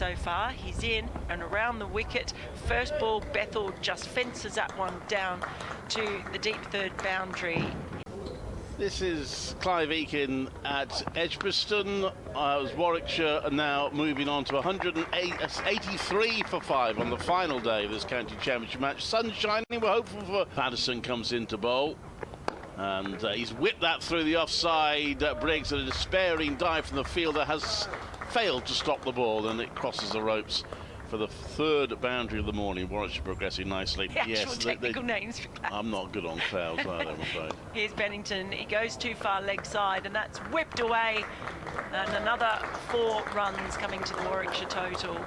so far. He's in and around the wicket. First ball, Bethell just fences that one down to the deep third boundary. This is Clive Eakin at Edgbaston. Warwickshire are now moving on to 183 for 5 on the final day of this county championship match. Sun shining, we're hopeful for Patterson comes in to bowl. And he's whipped that through the offside. Briggs, a despairing dive from the fielder, has failed to stop the ball, and it crosses the ropes for the third boundary of the morning. Warwickshire progressing nicely. The actual technical names for clouds. I'm not good on clouds either, I'm afraid. Here's Bennington. He goes too far leg side, and that's whipped away. And another 4 runs coming to the Warwickshire total.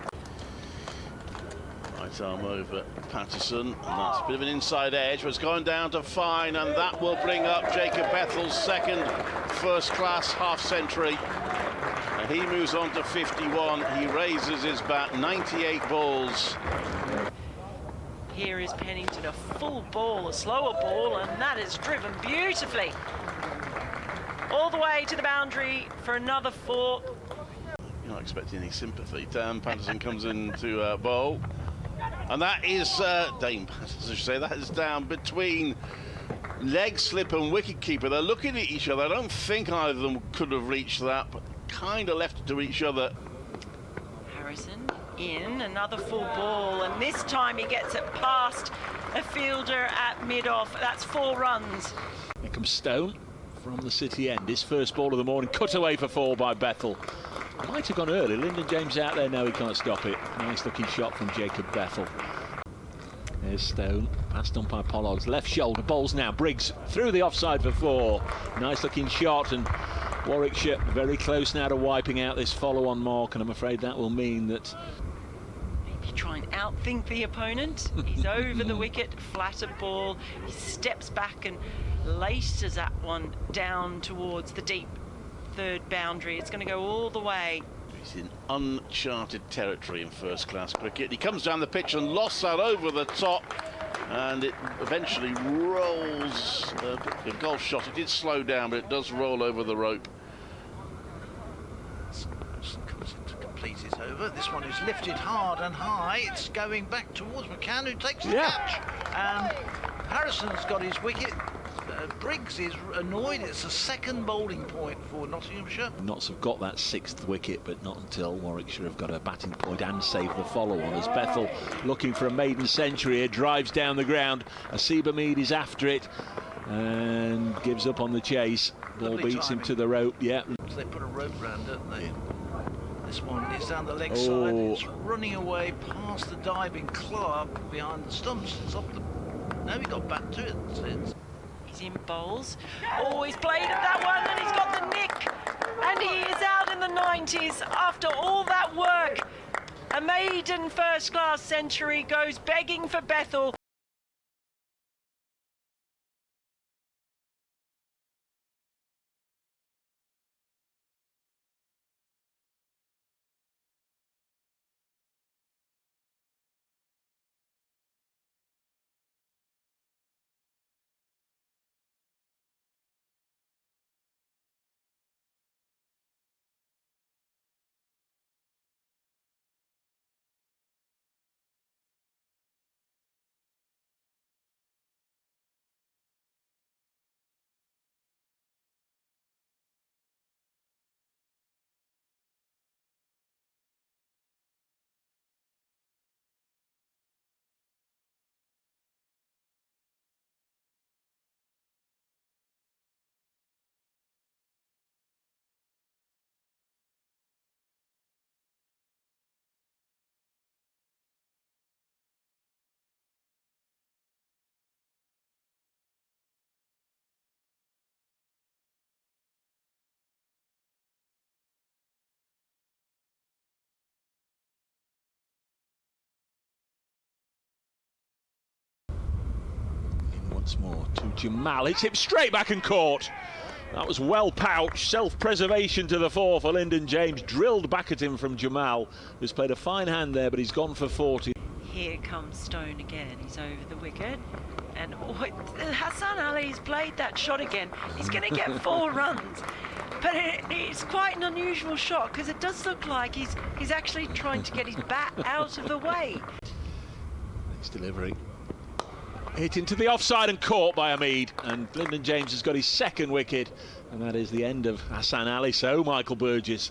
Right arm over Patterson, and that's a bit of an inside edge, but it's gone down to fine, and that will bring up Jacob Bethell's second first-class half-century. And he moves on to 51. He raises his bat, 98 balls. Here is Pennington, a full ball, a slower ball, and that is driven beautifully. All the way to the boundary for another 4. You're not expecting any sympathy. Dan Patterson comes in to bowl. And that is, Dame Patterson, I should say, that is down between leg slip and wicket-keeper. They're looking at each other. I don't think either of them could have reached that, but kind of left it to each other. Harrison in, another full ball, and this time he gets it past a fielder at mid-off. That's 4 runs. Here comes Stone from the city end. His first ball of the morning, cut away for 4 by Bethell. Might have gone early. Lyndon James out there. No, he can't stop it. Nice looking shot from Jacob Bethell. There's Stone, passed on by Pollard's left shoulder. Bowls now. Briggs through the offside for 4. Nice looking shot, and Warwickshire very close now to wiping out this follow-on mark, and I'm afraid that will mean that Maybe try and outthink the opponent. He's over the wicket, flatter ball. He steps back and laces that one down towards the deep third boundary. It's going to go all the way. He's in uncharted territory in first-class cricket. He comes down the pitch and losts that over the top, and it eventually rolls. A golf shot. It did slow down, but it does roll over the rope. Comes in to complete it over. This one is lifted hard and high. It's going back towards McCann, who takes the catch. And Harrison's got his wicket. Briggs is annoyed. It's a second bowling point for Nottinghamshire. Notts have got that 6th wicket, but not until Warwickshire have got a batting point and save the follow-on. As Bethell, looking for a maiden century here, drives down the ground. Asiba Mead is after it and gives up on the chase. Ball beats him to the rope. Yeah. So they put a rope round, don't they? This one is down the leg side. It's running away past the diving Clark behind the stumps. It's off the. No, he got back to it. He's in bowls. Oh, he's played at that one, and he's got the nick. And he is out in the 90s after all that work. A maiden first-class century goes begging for Bethell. Once more to Jamal. It's hit straight back and caught. That was well pouched. Self-preservation to the 4 for Lyndon James. Drilled back at him from Jamal, who's played a fine hand there, but he's gone for 40. Here here comes Stone again. He's over the wicket. And Hassan Ali's played that shot again. He's going to get 4 runs. But it's quite an unusual shot because it does look like he's actually trying to get his bat out of the way. Next delivery. Hit into the offside and caught by Hamid. And Lyndon James has got his 2nd wicket. And that is the end of Hassan Ali. So Michael Burgess.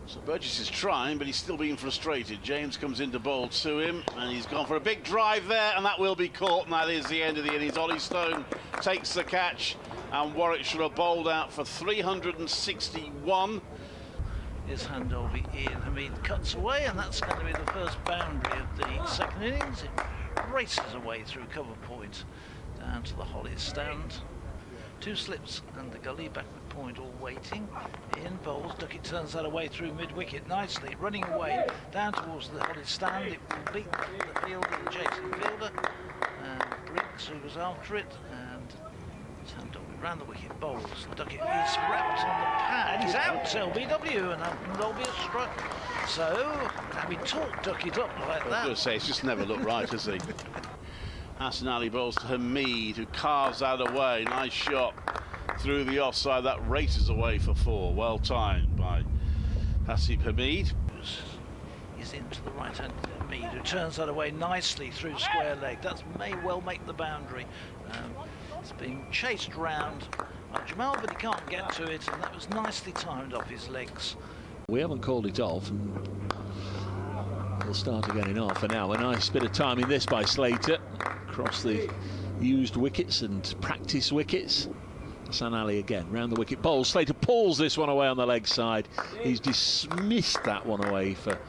So Burgess is trying, but he's still being frustrated. James comes in to bowl to him, and he's gone for a big drive there, and that will be caught, and that is the end of the innings. Ollie Stone takes the catch, and Warwickshire are bowled out for 361. His hand over Ian Hamid cuts away, and that's going to be the first boundary of the 2nd innings. It races away through cover point down to the Hollies stand. 2 slips and the gully backward point all waiting. Ian bowls, Duckett turns that away through mid-wicket nicely, running away down towards the Hollies stand. It will beat the fielder, the Jason fielder, and Briggs, who was after it, and Tandoori round the wicket, bowls. Duckett is wrapped on the pad. He's out, LBW, and there'll be a struck. So, having taught Duckett up like that. I was going to say, it's just never looked right, has he? Hassan Ali bowls to Hamid, who carves that away. Nice shot through the offside. That races away for 4. Well timed by Hasib Hamid. He's into the right hand. Hamid, who turns that away nicely through square leg. That may well make the boundary. It's being chased round by Jamal, but he can't get to it, and that was nicely timed off his legs. We haven't called it off. We'll start again in half an hour. Nice bit of timing this by Slater. Across the used wickets and practice wickets. Hassan Ali again, round the wicket. Bowls. Slater pulls this one away on the leg side. He's dismissed that one away for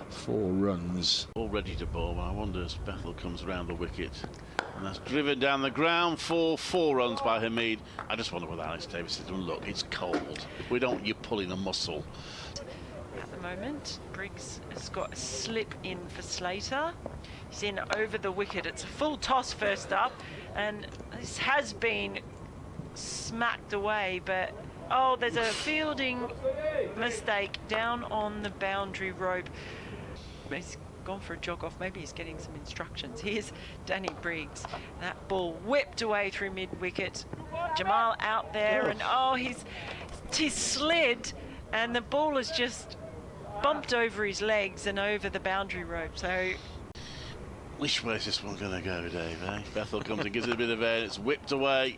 4 runs. All ready to bowl, but I wonder as Bethell comes round the wicket. And that's driven down the ground for 4 runs by Hamid. I just wonder whether Alex Davis said, look, it's cold. We don't want you pulling a muscle. At the moment, Briggs has got a slip in for Slater. He's in over the wicket. It's a full toss first up, and this has been smacked away, but oh, there's a fielding mistake down on the boundary rope. He's gone for a jog off. Maybe he's getting some instructions. Here's Danny Briggs. That ball whipped away through mid-wicket. Jamal out there, and oh, he's slid, and the ball has just bumped over his legs and over the boundary rope. So which way is this one going to go, Dave? Eh? Bethell comes and gives it a bit of air, and it's whipped away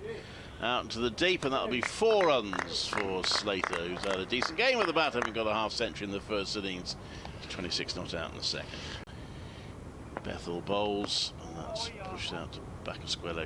out into the deep, and that'll be 4 runs for Slater, who's had a decent game with the bat, having got a half-century in the 1st innings. 26 not out in the 2nd. Bethell bowls, and that's pushed out to back of square leg